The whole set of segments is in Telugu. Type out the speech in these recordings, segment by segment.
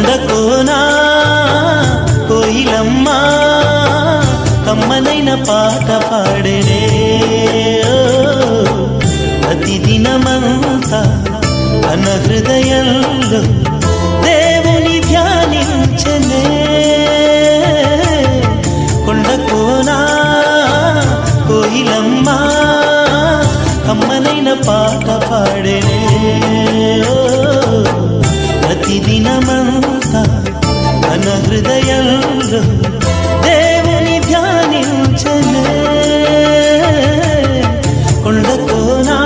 కొండకోనా కోయిలమ్మ కమ్మనైన పాట పాడేనే ప్రతిదినమంతా తన హృదయంలో దేవుని ధ్యానించనే కొండకోనా కోయిలమ్మ కమ్మనైన పాట పాడేనే ప్రతిదినమంతా తన హృదయంలో దేవుని ధ్యానించనే కొండకోనా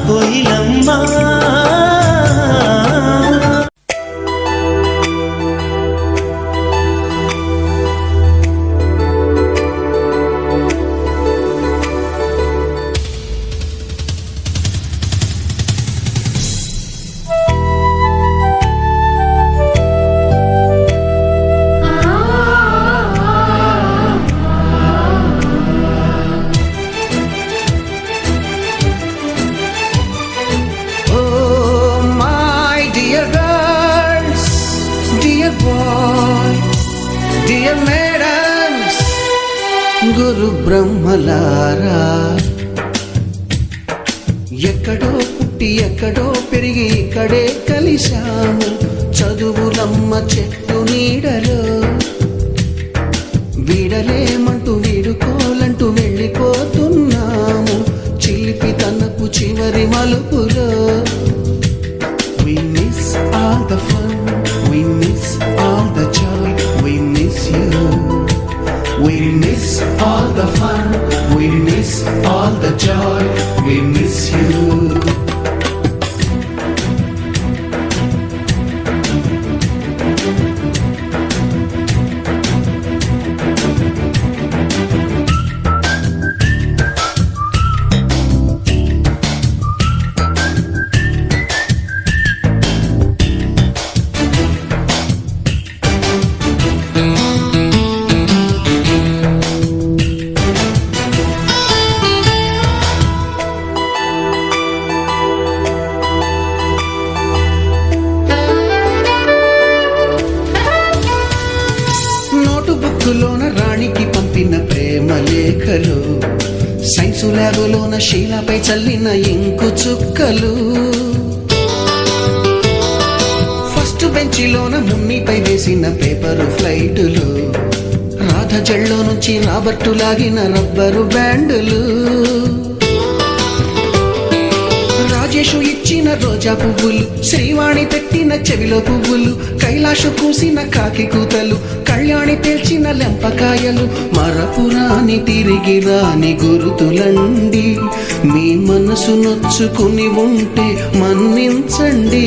కోయిలమ్మ. గురు బ్రహ్మలారా ఎక్కడో పుట్టి ఎక్కడో పెరిగి ఇక్కడే కలిశాము చదువులమ్మ చెట్టు నీడలో వీడలేమంటూ వీడుకోలంటూ వెళ్ళిపోతున్నాము చిలిపి తనకు చివరి మలుపులో. We miss all the fun, we miss all the joy, we miss you. We miss all the fun, we miss all the joy, we miss you. లోన రాణికి పంపిన ప్రేమ లేఖలు సైన్సు ల్యాబులోన శీలపై చల్లిన ఇంకు చుక్కలు ఫస్ట్ బెంచిలోన మున్నిపై వేసిన పేపరు ఫ్లైటులు రాధ జల్లో నుంచి రాబర్టు లాగిన రబ్బరు బ్యాండులు రాజేషు ఇచ్చిన రోజా పువ్వులు శ్రీవాణి పెట్టిన చెవిలో పువ్వులు కైలాషు కూసిన కాకి కూతలు కళ్యాణి పేల్చిన లెంపకాయలు మరపురాని తిరిగి రాని గురుతులండి మీ మనసు నొచ్చుకుని ఉంటే మన్నించండి.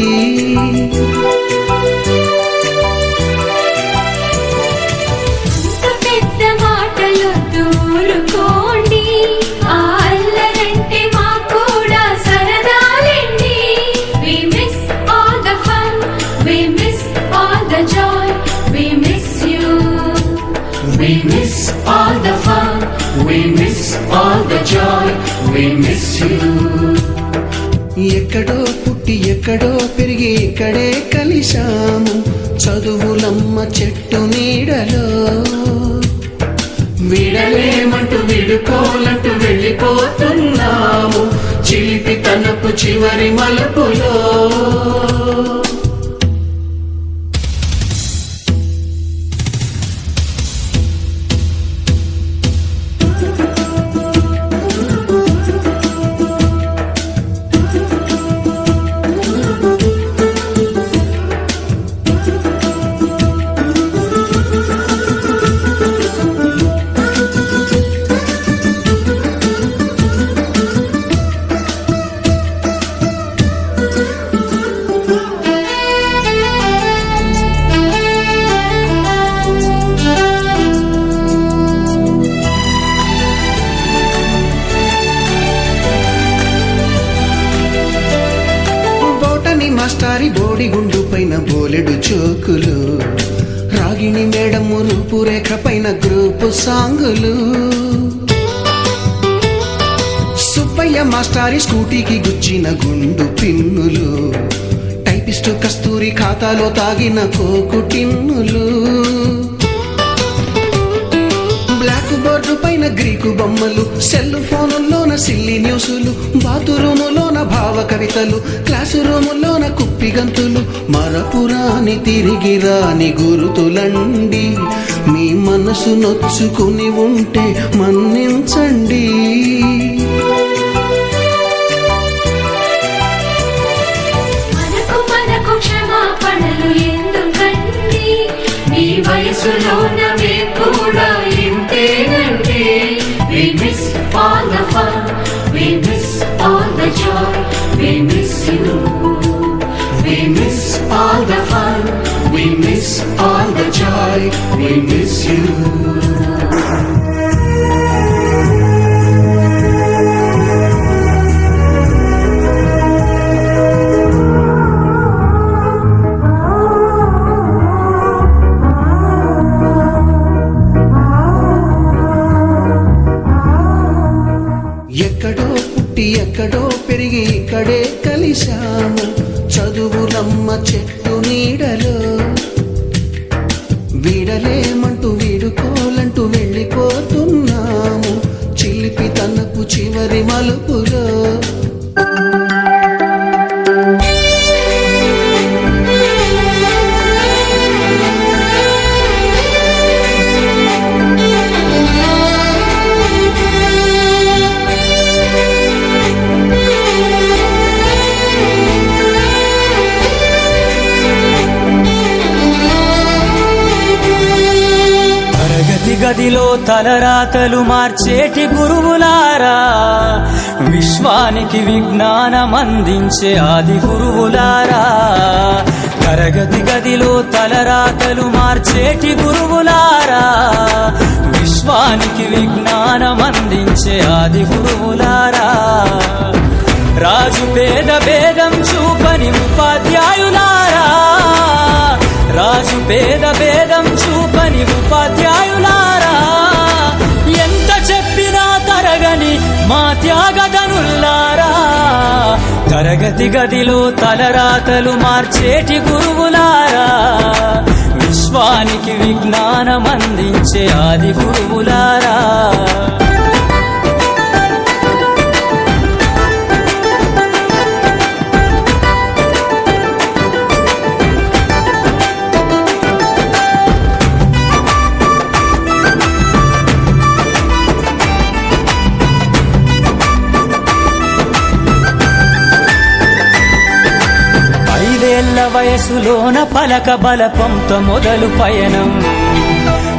We miss all the fun, we miss all the joy, we miss you. ఎక్కడో పుట్టి ఎక్కడో పెరిగి ఇక్కడే కలిశాము చదువులమ్మ చెట్టు నీడలో వీడలేమంటూ విడుకోలంటూ వెళ్ళిపోతున్నాము చిలిపి తనపు చివరి మలుపులో. మాస్టారి బోడిగుండు పైన బోలెడు చోకులు రాగిణి మేడము రూపురేఖ పైన గ్రూపు సాంగులు సుబ్బయ్య మాస్టారి స్కూటీకి గుచ్చిన గుండు పిన్నులు టైపిస్టు కస్తూరి ఖాతాలో తాగిన కోకు టిన్నులు, బ్లాక్ బోర్డు పైన గ్రీకు బొమ్మలు, సెల్ ఫోనుల్లోన సిల్లి న్యూసులు, బాతురూములోన భావ కవితలు, క్లాసు రూములోన కుప్పిగంతులు, మరపురాని తిరిగి రాని గురుతులండి. మీ మనసు నొచ్చుకుని ఉంటే మన్నించండి. మనకు క్షమాపణలు ఎందుకండి, మీ వయసులోన మేము కూడా ఇంతేనండి. We miss all the fun, we miss all the joy, we miss you. We miss all the fun, we miss all the joy, we miss you. ఎక్కడో పుట్టి ఎక్కడో పెరిగి ఇక్కడే కలిశాము, చదువులమ్మ చెట్టు నీడలో. వీడలేమంటూ వీడుకోలంటూ వెళ్ళిపోతున్నాము, చిలిపి తనకు చివరి మలుపులో. గదిలో తలరాతలు మార్చేటి గురువులారా, విశ్వానికి విజ్ఞానం అందించే ఆది గురువులారా. తరగతి గదిలో తలరాతలు మార్చేటి గురువులారా, విశ్వానికి విజ్ఞానం అందించే ఆది గురువులారా. రాజు పేద భేదం చూపని ఉపాధ్యాయులారా, రాజు పేద భేదం చూపని ఉపాధ్యాయులారా. ఎంత చెప్పినా తరగని మా త్యాగదనుల్లారా, తరగతి గదిలో తలరాతలు మార్చేటి గురువులారా, విశ్వానికి విజ్ఞానం అందించే ఆది గురువులారా. వయసులోన పలక బలపంతో మొదలు పయనం,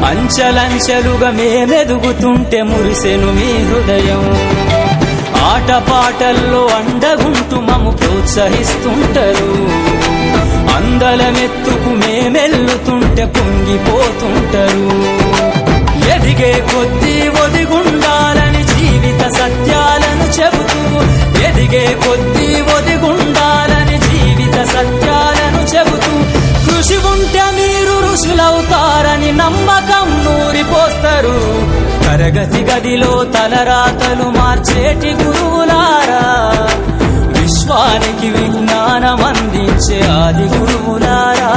అంచలంచెలుగా మేమెదుగుతుంటే మురిసెను మీ హృదయం. ఆటపాటల్లో అండగుంటూ మము ప్రోత్సహిస్తుంటారు, అందలమెత్తుకు మేమెల్లుతుంటే పొంగిపోతుంటారు. ఎదిగే కొద్దీ ఒదిగుండాలని జీవిత సత్యాలను చెబుతూ, ఎదిగే కొద్దీ ఒదిగుండాలని జీవిత సత్యాలను చెబుతూ, కృషి ఉంటే మీరు ఋషులవుతారని నమ్మకం నూరిపోస్తారు. తరగతి గదిలో తలరాతలు మార్చేటి గురువులారా, విశ్వానికి విజ్ఞానం అందించే ఆది గురువులారా.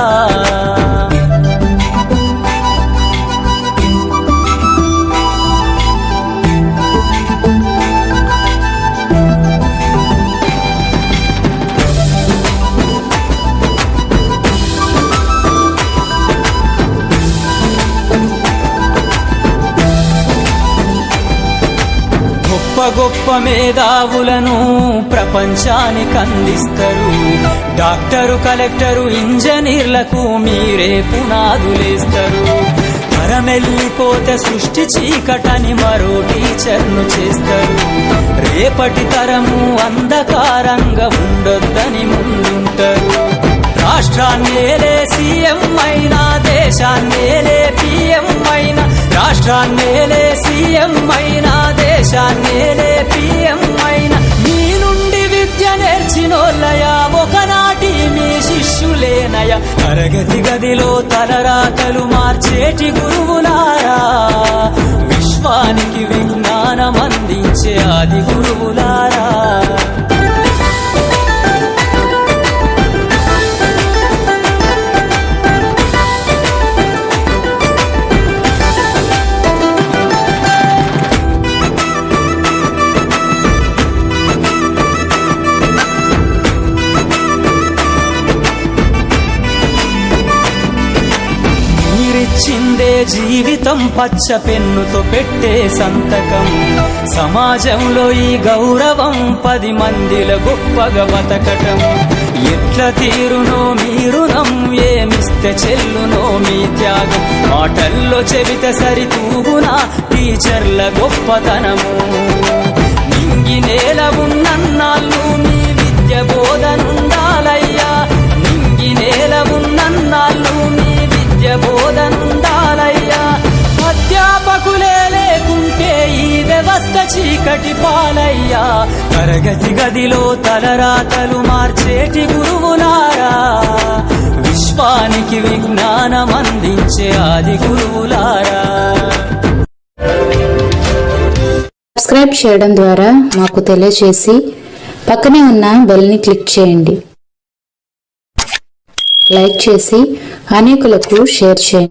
గొప్ప గొప్ప మేధావులను ప్రపంచానికి అందిస్తారు. డాక్టరు, కలెక్టరు, ఇంజనీర్లకు మీరే పునాదులేస్తారు. తరమెల్లిపోతే సృష్టి చీకటని మరో టీచర్ను చేస్తారు. రేపటి తరము అంధకారంగా ఉండొద్దని ముందుంటారు. రాష్ట్రాన్నేలే సీఎం అయినా, దేశాన్నేలే పీఎం అయినా, రాష్ట్రాన్నేలే సీఎం అయినా, దేశాన్నేలే పీఎం అయినా, మీ నుండి విద్య నేర్చినోళ్ళయా ఒకనాటి మీ శిష్యులేనయా. తరగతి గదిలో తలరాతలు మార్చేటి గురువులారా, విశ్వానికి విజ్ఞానం అందించే ఆది గురువులారా. ఇచ్చిందే జీవితం పచ్చ పెన్నుతో పెట్టే సంతకం. సమాజంలో ఈ గౌరవం 10 మందిల గొప్పగా బతకటం. ఎట్ల తీరునో మీ రుణం, ఏమిస్తే చెల్లునో మీ త్యాగం. మాటల్లో చెబితే సరితూగునా టీచర్ల గొప్పతనము. నింగి నేల ఉన్నన్నాళ్ళు మీ విద్య బోధనుండాలయ్యా. నింగి నేల ఉన్నన్నాళ్ళు మీ విద్య బోధనుండాలయ్యా. అధ్యాపకులే లేకుంటే ఈ వ్యవస్థ చీకటి పాలయ్యా. తరగతి గదిలో తలరాతలు మార్చేటి గురువులారా, విశ్వానికి విజ్ఞానం అందించే ఆది గురువులారా. సబ్స్క్రైబ్ చేయడం ద్వారా మాకు తెలియజేసి పక్కనే ఉన్న బెల్ని క్లిక్ చేయండి. లైక్ చేసి అనేకులకు షేర్ చేయండి.